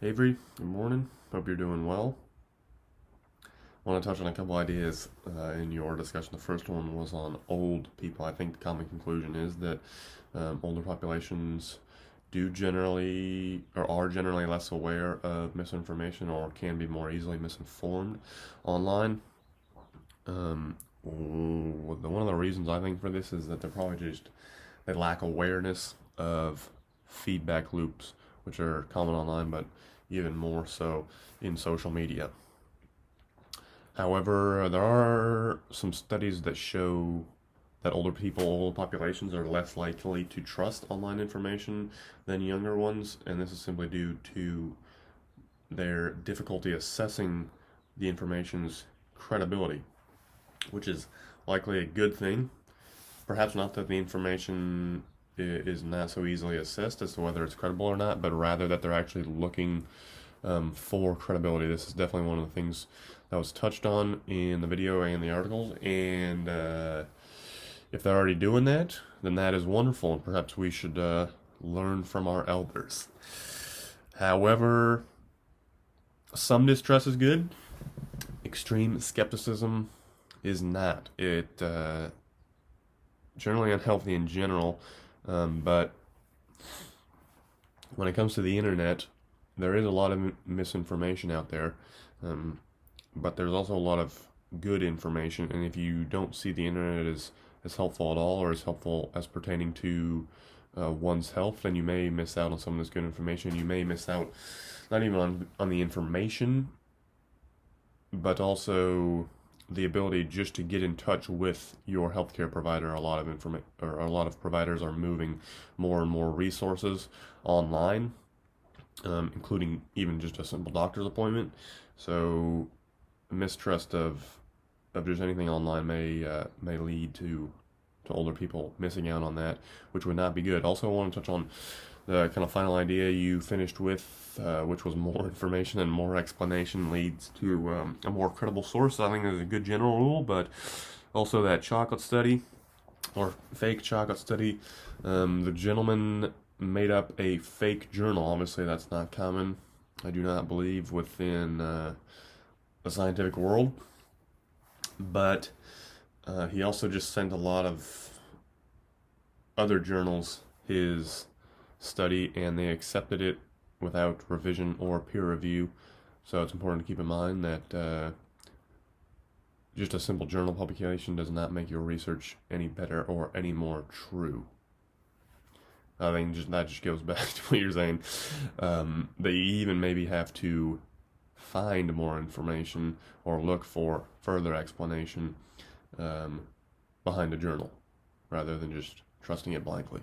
Avery, good morning. Hope you're doing well. I want to touch on a couple ideas in your discussion. The first one was on old people. I think the common conclusion is that older populations do generally or are generally less aware of misinformation or can be more easily misinformed online. One of the reasons I think for this is that they lack awareness of feedback loops, which are common online, but even more so in social media. However, there are some studies that show that older populations are less likely to trust online information than younger ones, and this is simply due to their difficulty assessing the information's credibility, which is likely a good thing. Perhaps not that the information is not so easily assessed as to whether it's credible or not, but rather that they're actually looking for credibility. This is definitely one of the things that was touched on in the video and the articles, and if they're already doing that, then that is wonderful, and perhaps we should learn from our elders. However, some distrust is good. Extreme skepticism is not. It generally unhealthy in general, but when it comes to the internet, there is a lot of misinformation out there, but there's also a lot of good information, and if you don't see the internet as helpful at all or as helpful as pertaining to one's health, then you may miss out on some of this good information. You may miss out not even on the information, but also the ability just to get in touch with your healthcare provider. A lot of providers are moving more and more resources online, including even just a simple doctor's appointment. So mistrust of just anything online may lead to older people missing out on that, which would not be good. Also, I want to touch on the kind of final idea you finished with, which was more information and more explanation leads to a more credible source. I think is a good general rule, but also that chocolate study or fake chocolate study. The gentleman made up a fake journal. Obviously, that's not common. I do not believe within the scientific world, but he also just sent a lot of other journals his study, and they accepted it without revision or peer review. So it's important to keep in mind that just a simple journal publication does not make your research any better or any more true. I think that just goes back to what you're saying. They even maybe have to find more information or look for further explanation behind a journal rather than just trusting it blankly.